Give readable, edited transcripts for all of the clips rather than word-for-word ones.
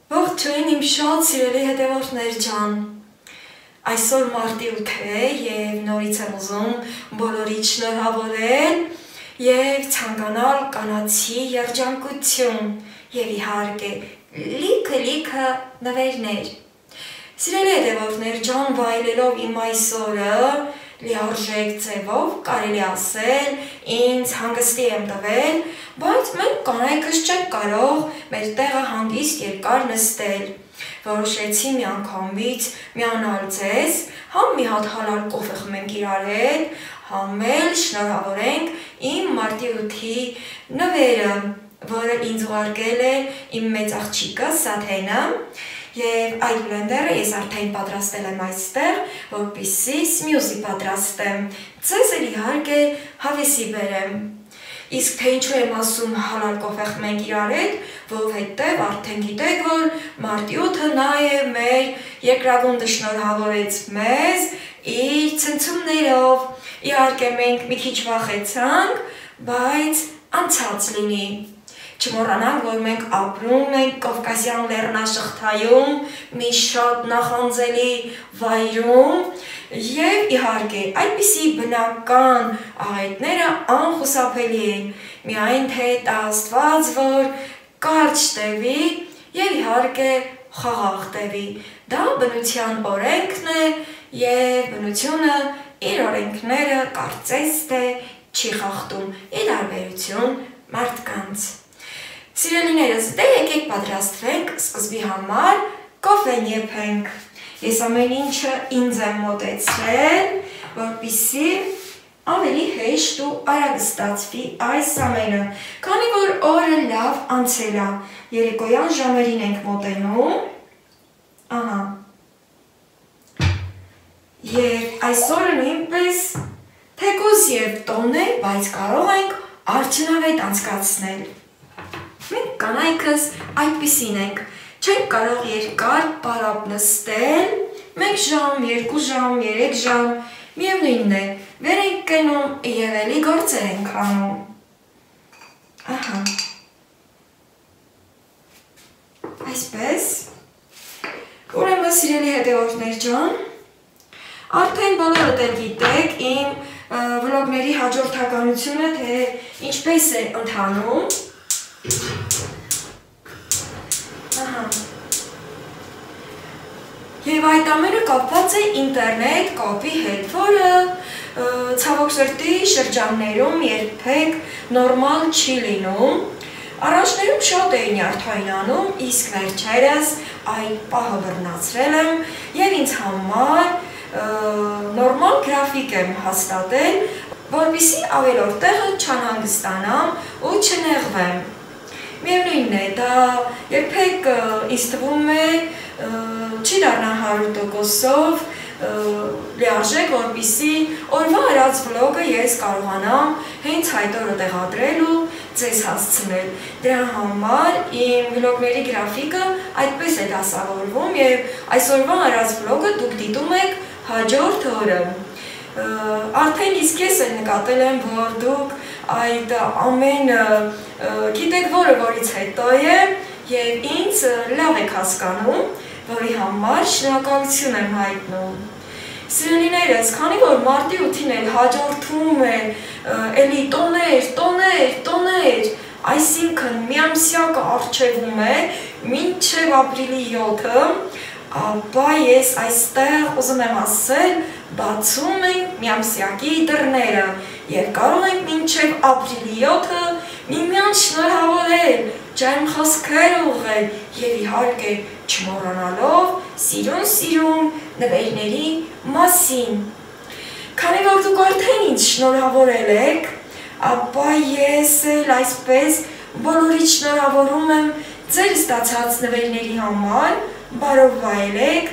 Ողջույն իմ շատ սիրելի հետևորդներ ջան, այսօր մարտի 8 է և նորից եմ ուզում բոլորիդ շնորհավորել և ցանկանալ կանացի երջանկություն և իհարկե լիքը նվերներ։ Սիրելի հետևորդներ ջան, վայելելով իմ այսօրը լիարժեք ձևով կարելի ասել ինձ հանգստի եմ տվել, բայց մենք կանայքս չենք կարող մեր տեղը հանգիստ երկար նստել։ Որոշեցի միանգամից միանալ ձեզ, համ մի հատ հալալ կոֆե խմենք իրար հետ, համ էլ շնորհավորենք իմ մարտի 8-ի նվերը, որը ինձ ուղարկել է իմ մեծ աղջիկը Սաթենը, և այդ բլենդերը ես արդեն պատրաստել եմ այստեղ, որպեսզի սմյուզի պատրաստեմ, ձեզ էլ իհարկե հավեսի բերեմ։ Իսկ թե ինչու եմ ասում հալալ կոֆե խմենք իրար հետ, որովհետև արդեն գիտեք, որ մարտի 8-ը նա է մեր երկրագունդը շնորհավորեց մեզ իր ցնցումներով։ Իհարկե մենք մի քիչ վախեցանք, բայց անցած լինի։ Չմոռանանք, որ մենք ապրում ենք Կովկասյան լեռնաշղթայում, մի շատ նախանձելի վայրում, և իհարկե այդպիսի բնական աղետները անխուսափելի են, միայն թե Աստված, որ կարճ տևի և իհարկե խաղաղ տևի։ Դա բնության օրենքն է և բնությունը իր օրենքները կարծես թե չի խախտում, ի տարբերություն մարդկանց։ Սիրելիներս, դե եկեք պատրաստվենք սկզբի համար կոֆեն եփենք։ Ես ամեն ինչը ինձ եմ մոտեցրել, որպեսզի ավելի հեշտ ու արագ ստացվի այս ամենը, քանի որ օրը լավ անցել է, երեկոյան ժամերին ենք մոտենում։ Ահա։ Եվ այսօրը նույնպես թեկուզ և տոն է, բայց կարող ենք արդյունավետ անցկացնել։ Մենք կանայքս այդպիսին ենք, չենք կարող երկար պարապ նստել, 1 ժամ, 2 ժամ, 3 ժամ, միևնույնն է, վեր ենք կենում և էլի գործեր ենք անում։ Ահա։ Այսպես, ուրեմն սիրելի հետևորդներ ջան, արդեն բոլորդ էլ գիտեք իմ վլոգների հաջորդականությունը, թե ինչպես է ընթանում։ Ահա։ Եվ այդ ամենը կապված է ինտերնետ կապի հետ, որը ցավոք սրտի շրջաններում երբեք նորմալ չի լինում։ Առաջներում շատ էին նյարդայնանում, իսկ վերջերս այդ պահը բռնացրել եմ և ինձ համար նորմալ գրաֆիկ եմ հաստատել, որպեսզի ավելորդ տեղը չանհանգստանամ ու չնեղվեմ։ Միևնույնն է, դա երբեք ինձ թվում է չի դառնա 100%-ով լիարժեք, որպեսզի օրվա արած վլոգը ես կարողանամ հենց այդ օրը տեղադրել ու ձեզ հասցնել։ Դրա համար իմ վլոգների գրաֆիկը այդպես է դասավորվում և այսօրվա արած վլոգը դուք դիտում եք հաջորդ օրը։ Արդեն իսկ ես էլ նկատել եմ, որ դուք այդ ամենը գիտեք որը որից հետո է և ինձ լավ եք հասկանում, որի համար շնորհակալություն եմ հայտնում։ Սիրելիներս, քանի որ մարտի 8-ին էլ հաջորդում է էլի տոներ, այսինքն միամսյակը առջևում է մինչև ապրիլի 7-ը, ապա ես այստեղ ուզում եմ ասել, բացում ենք միամսյակի դռները և կարող ենք մինչև ապրիլի 7-ը միմյանց շնորհավորել, ջերմ խոսքեր ուղղել և իհարկե չմոռանալով սիրուն նվերների մասին։ Քանի որ դուք արդեն ինձ շնորհավորել եք, ապա ես էլ այսպես բոլորիդ շնորհավորում եմ ձեր ստացած նվերների համար, բարով վայելեք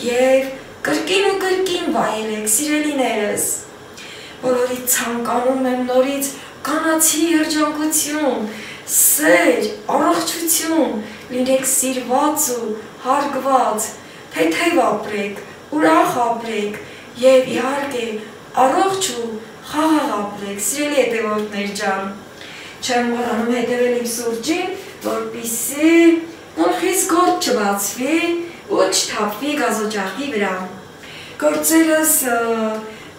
և կրկին վայելեք, սիրելիներս։ Բոլորիդ ցանկանում եմ նորից կանացի երջանկություն, սեր, առողջություն, լինեք սիրված ու հարգված, թեթև ապրեք, ուրախ ապրեք և իհարկե առողջ ու խաղաղ ապրեք, սիրելի հետևորդներ ջան։ Չեմ մոռանում հետևել իմ սուրճին, որպեսզի որ խիստ գործ չբացվի ու չթափվի գազօջախի վրա։ Գործերս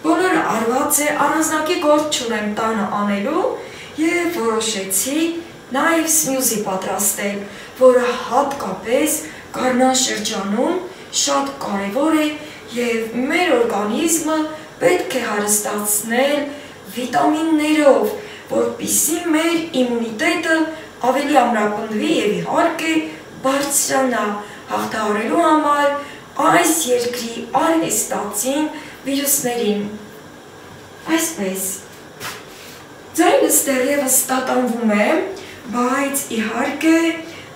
բոլորը արված է, առանձնակի գործ չունեմ տանը անելու և որոշեցի նաև սմյուզի պատրաստել, որը հատկապես գարնան շրջանում շատ կարևոր է և մեր օրգանիզմը պետք է հարստացնել վիտամիններով, որպեսզի մեր իմունիտետը ավելի ամրապնդվի և իհարկե բարձրանա հաղթահարելու համար այս երկրի արհեստածին վիրուսներին։ Այսպես, ձայնս դեռևս տատանվում է, բայց իհարկե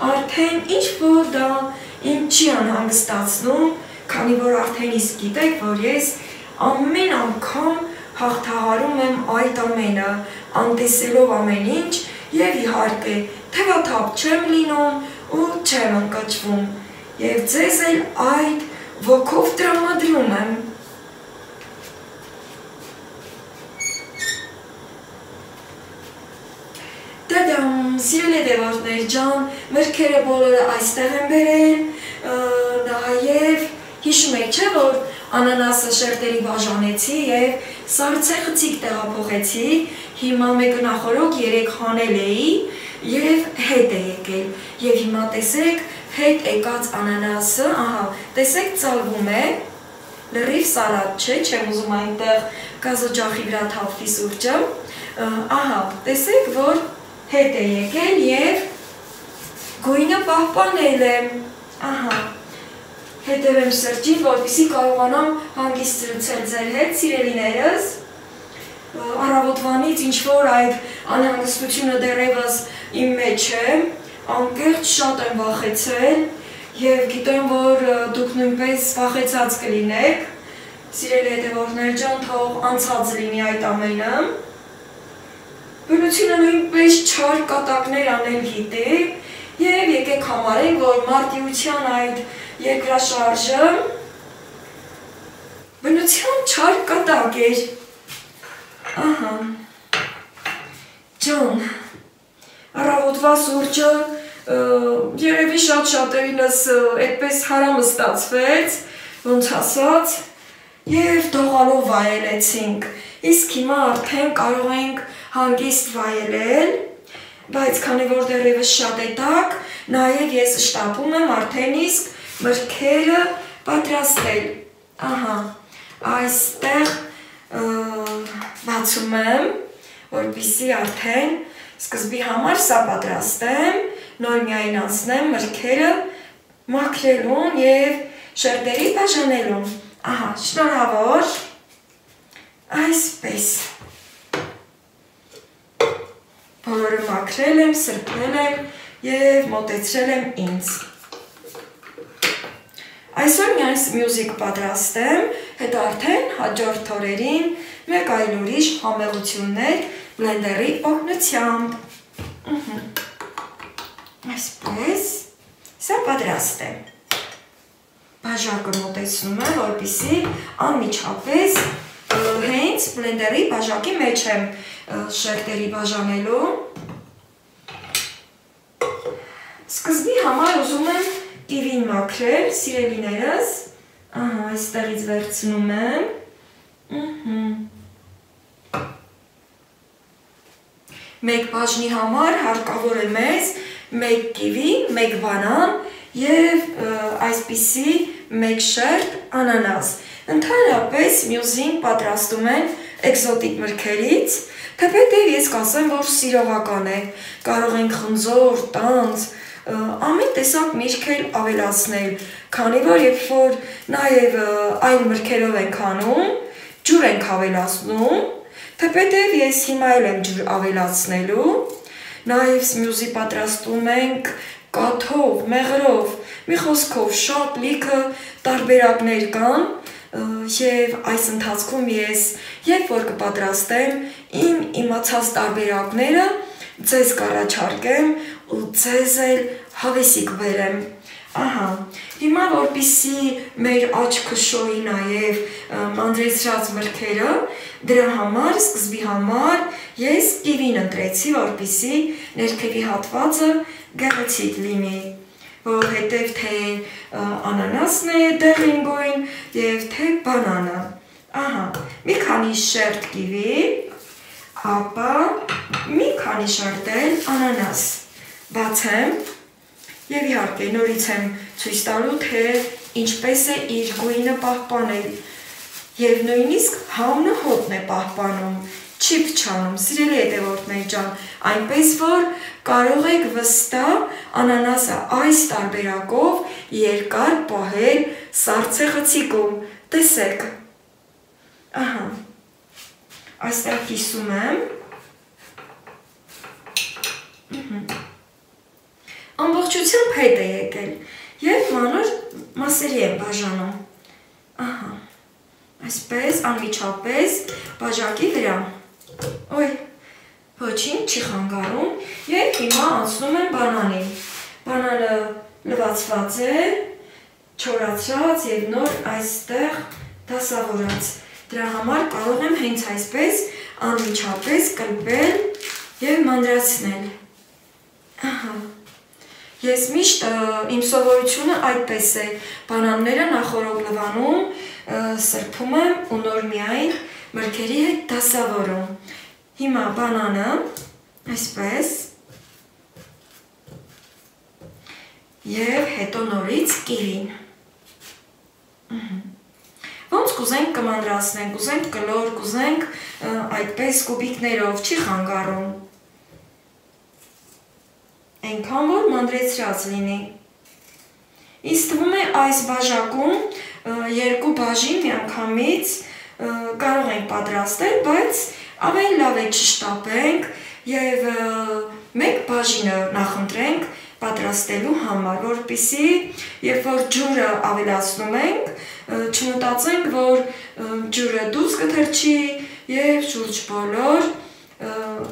արդեն ինչ-որ դա իմ չի անհանգստացնում, քանի որ արդեն իսկ գիտեք, որ ես ամեն անգամ հաղթահարում եմ այդ ամենը, անտեսելով ամեն ինչ և իհարկե թևաթափ չեմ լինում ու չեմ ընկճվում և ձեզ էլ այդ ոգով տրամադրում եմ։ Դադամ, սիրելի դևորդներ ջան, մրգերը բոլորը այստեղ են բերել, նաև հիշում եք չէ, որ անանասը շերտերի բաժանեցի և սառցեխցիկ տեղափոխեցի, հիմա մեկը նախորոք 3 հանել էի և հետ է եկել, և հիմա տեսեք հետ եկած անանասը, ահա, տեսեք ծալվում է, լրիվ սարատ չէ, չեմ ուզում այնտեղ գազօջախի վրա թափվի սուրճը, ահա, տեսեք, որ հետ է եկել և գույնը պահպանել է, ահա, հետևեմ սրճին, որպեսզի կարողանամ հանգիստ զրուցել ձեր հետ, սիրելիներս, առավոտվանից ինչ-որ այդ անհանգստությունը դեռևս իմ մեջ է, անկեղծ շատ եմ վախեցել և գիտեմ, որ դուք նույնպես վախեցած կլինեք, սիրելի հետևորդներ ջան, թող անցած լինի այդ ամենը, բնությունը նույնպես չար կատակներ անել գիտի և եկեք համարենք, որ մարտիրության այդ երկրաշարժը բնության չար կատակ էր, ահա, ջան, առավոտվա սուրճը երևի շատ-շատերինս այդպես հարամը ստացվեց, ոնց ասած, և դողալով վայելեցինք, իսկ հիմա արդեն կարող ենք հանգիստ վայելել, բայց քանի որ դեռևս շատ է տաք, նաև ես շտապում եմ արդեն իսկ մրգերը պատրաստել, ահա, այստեղ բացում եմ, որպեսզի արդեն սկզբի համար սա պատրաստեմ, նոր միայն անցնեմ մրգերը մաքրելուն և շերտերի բաժանելուն, ահա, շնորհավոր, այսպես, բոլորը մաքրել եմ, սրբել եմ և մոտեցրել եմ ինձ։ Այսօր միայն սմյուզիկ պատրաստեմ, հետո արդեն հաջորդ օրերին մեկ այլ ուրիշ համեղություններ բլենդերի օգնությամբ։ Այսպես, սա պատրաստ է։ Բաժակը մոտեցնում եմ, որպեսզի անմիջապես հենց բլենդերի բաժակի մեջ եմ շերտերի բաժանելու։ Սկզբի համար ուզում եմ կիվին մաքրել, սիրելիներս, ահա, այստեղից վերցնում եմ, մեկ բաժնի համար հարկավոր է մեզ մեկ կիվի, մեկ բանան և այսպիսի մեկ շերտ անանաս։ Ընդհանրապես մյուզին պատրաստում են էկզոտիկ մրգերից, թեպետև ես կասեմ, որ սիրողական է, կարող ենք խնձոր, տանձ, ամեն տեսակ միրգ էլ ավելացնել, քանի որ երբ որ նաև այլ մրգերով ենք անում, ջուր ենք ավելացնում, թեպետև ես հիմա էլ եմ ջուր ավելացնելու, նաև սմյուզի պատրաստում ենք կաթով, մեղրով, մի խոսքով շատ լիքը տարբերակներ կան և այս ընթացքում ես երբ որ կպատրաստեմ իմ իմացած տարբերակները ձեզ կառաջարկեմ ու ձեզ էլ հավեսի կբերեմ։ Ահա, հիմա որպեսզի մեր աչքը շոյի նաև մանրեցրած մրգերը, դրա համար, սկզբի համար ես կիվին ընտրեցի, որպեսզի ներքևի հատվածը գեղեցիկ լինի, որովհետև թե անանասն է դեղինգույն և թե բանանը։ Ահա, մի քանի շերտ կիվի, ապա մի քանի շերտ էլ անանաս։ Բացեմ և իհարկե նորից եմ ցույց տալու, թե ինչպես է իր գույնը պահպանել և նույնիսկ համն հոտն է պահպանում, չի փչանում, սիրելի հետևորդներ ջան, այնպես որ կարող եք վստահ անանասը այս տարբերակով երկար պահել սառցեխցիկում, տեսեք, ահա, այստեղ կիսում եմ, ամբողջությամբ հետ է եկել և մանր մասերի եմ բաժանում, ահա, այսպես անմիջապես բաժակի վրա, ոյ, ոչինչ չի խանգարում և հիմա անցնում եմ բանանին, բանանը լվացված է, չորացրած և նոր այստեղ դասավորած, դրա համար կարող եմ հենց այսպես անմիջապես կլպել և մանրացնել, ահա, ես միշտ իմ սովորությունը այդպես է, բանանները նախօրոք լվանում, սրբում եմ ու նոր միայն մրգերի հետ դասավորում, հիմա բանանը, այսպես, և հետո նորից կիվին, ոնց կուզենք կմանրացնենք, կուզենք կլոր, կուզենք այդպես կուբիկներով, չի խանգարում, այնքան որ մանրեցրած լինի, ինձ թվում է այս բաժակում երկու բաժին միանգամից կարող ենք պատրաստել, բայց ավելի լավ է չշտապենք և մեկ բաժինը նախընտրենք պատրաստելու համար, որպեսզի երբ որ ջուրը ավելացնում ենք, չմտածենք, որ ջուրը դուրս կթռչի և շուրջ բոլոր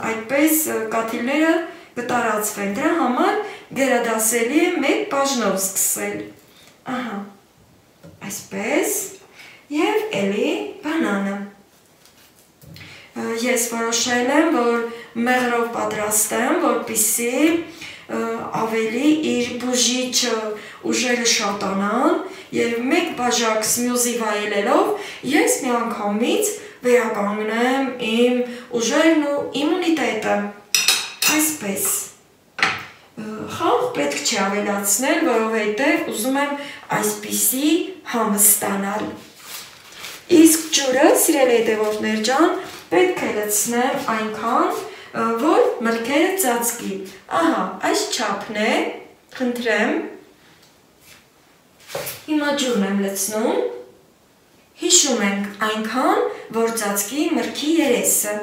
այդպես կաթիլները կտարածվեն, դրա համար գերադասելի է մեկ բաժնով սկսել, ահա, այսպես և էլի բանանը, ես որոշել եմ, որ մեղրով պատրաստեմ, որպեսզի ավելի իր բուժիչ ուժերը շատանան և մեկ բաժակ սմյուզի վայելելով ես միանգամից վերականգնեմ իմ ուժերն ու իմունիտետը, այսպես, խաղ պետք չի ավելացնել, որովհետև ուզում եմ այսպիսի համը ստանալ, իսկ ջուրը, սիրելի հետևորդներ ջան, պետք է լցնեմ այնքան, որ մրգերը ծածկի, ահա, այս չափն է, խնդրեմ, հիմա ջուրն եմ լցնում, հիշում ենք այնքան, որ ծածկի մրգի երեսը,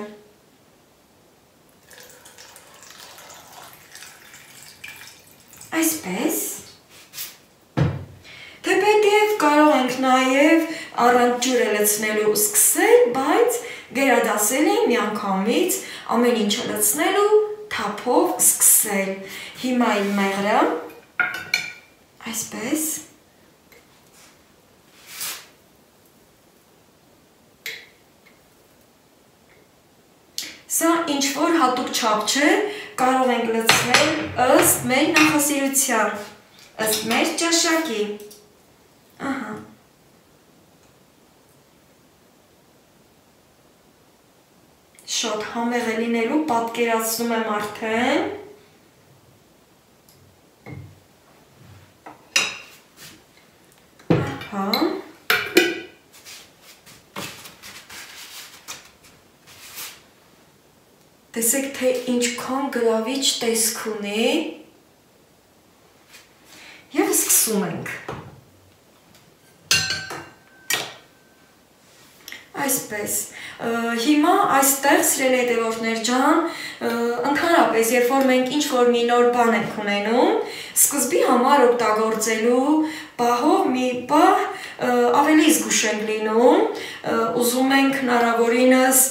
այսպես, թեպետև կարող ենք նաև առանց ջուրը լցնելու սկսել, բայց գերադասելի միանգամից ամեն ինչը լցնելու թափով սկսել, հիմա իմ մեղրը, այսպես, սա ինչ-որ հատուկ չափ չէ, կարող ենք լցնել ըստ մեր նախասիրության, ըստ մեր ճաշակի, ահա, շատ համեղ է լինելու, պատկերացնում եմ արդեն, ահա, տեսեք, թե ինչքան գրավիչ տեսք ունի և սկսում ենք, այսպես, հիմա այստեղ սիրելի հետևորդներ ջան, ընդհանրապես, երբ որ մենք ինչ-որ մի նոր բան ենք ունենում, սկզբի համար օգտագործելու պահով մի պահ ավելի զգուշ ենք լինում, ուզում ենք հնարավորինս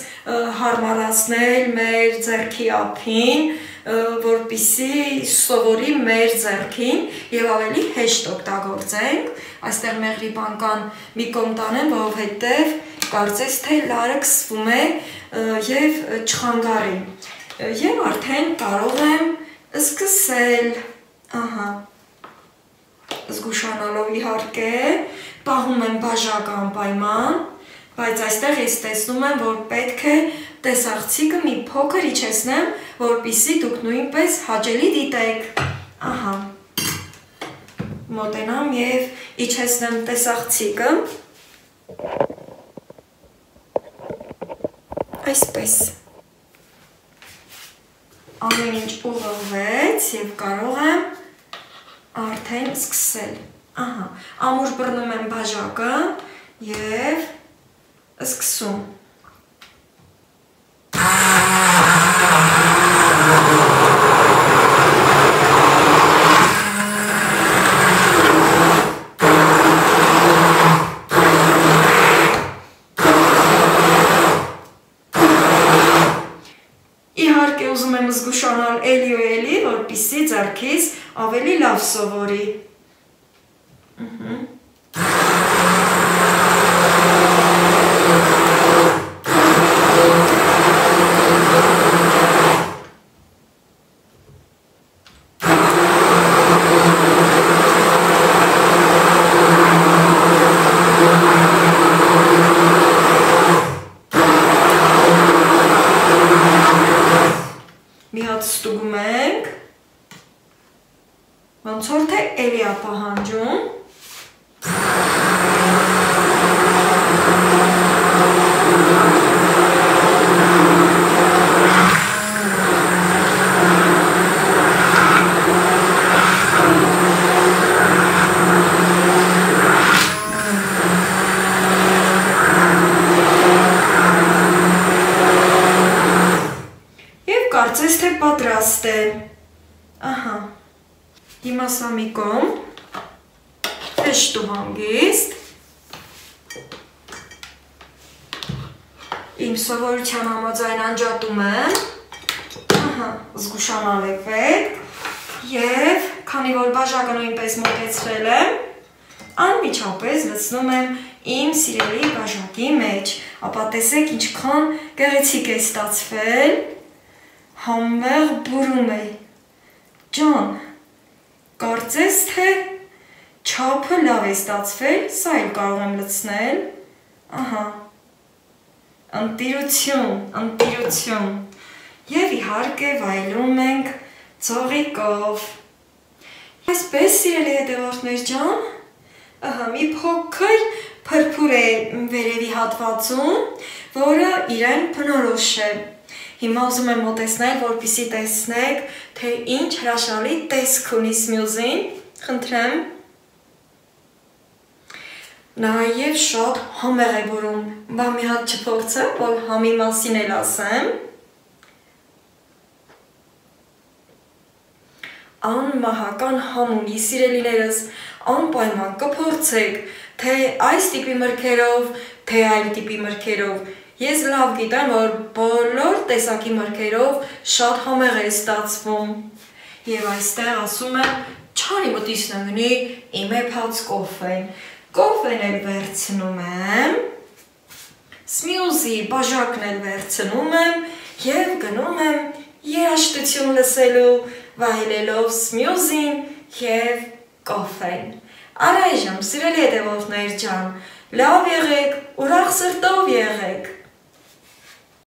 հարմարացնել մեր ձեռքի ափին, որպեսզի սովորի մեր ձեռքին և ավելի հեշտ օգտագործենք, այստեղ մեղրի բանկան մի կողմ տանեմ, որովհետև կարծես թե լարը կսվում է և չխանգարի, և արդեն կարող եմ սկսել, ահա, զգուշանալով իհարկե, պահում եմ բաժակը անպայման, բայց այստեղ ես տեսնում եմ, որ պետք է տեսախցիկը մի փոքր իջեցնեմ, որպեսզի դուք նույնպես հաճելի դիտեք։ Ահա, մոտենամ և իջեցնեմ տեսախցիկը, այսպես։ Ամեն ինչ ուղղվեց և կարող եմ արդեն սկսել։ Ահա, ամուր բռնում եմ բաժակը և սկսում։ Իհարկե ուզում եմ զգուշանալ էլի ու էլի, որպեսզի ձեռքից ավելի լավ սովորի։ Մի հատ ստուգում ենք, ոնց որ թե էլի է պահանջում։ Կարծես թե պատրաստ է։ Ահա, հիմա սա մի կողմ, հեշտ ու հանգիստ։ Իմ սովորության համաձայն անջատում եմ, ահա, զգուշանալ է պետք և քանի որ բաժակը նույնպես մոտեցրել եմ, անմիջապես լցնում եմ իմ սիրելի բաժակի մեջ, ապա տեսեք ինչքան գեղեցիկ է ստացվել։ Համեղ բուրում է, ջան, կարծես թե չափը լավ է ստացվել, սա էլ կարող եմ լցնել, ահա, ընտիրություն, և իհարկե վայելում ենք ձողիկով։ Այսպես սիրելի հետևորդներ ջան, ահա մի փոքր փրփուր է վերևի հատվածում, որը իրեն բնորոշ է։ Հիմա ուզում եմ մոտեցնել, որպեսզի տեսնեք, թե ինչ հրաշալի տեսք ունի սմյուզին, խնդրեմ։ Նաև շատ համեղ է բուրում, բա մի հատ չփորձեմ, որ համի մասին էլ ասեմ։ Անմահական համ ունի, սիրելիներս, անպայման կփորձեք, թե այս տիպի մրգերով, թե այլ տիպի մրգերով։ Ես լավ գիտեմ, որ բոլոր տեսակի մրգերով շատ համեղ է ստացվում։ Եվ այստեղ ասում եմ, չարի մտիսն ունի իմ էփած կոֆեն։ Կոֆեն էլ վերցնում եմ, սմյուզի բաժակն էլ վերցնում եմ և գնում եմ երաժշտություն լսելու, վայելելով սմյուզին և կոֆեն։ Առայժմ, սիրելի հետևորդներ ջան, լավ եղեք, ուրախ սրտով եղեք։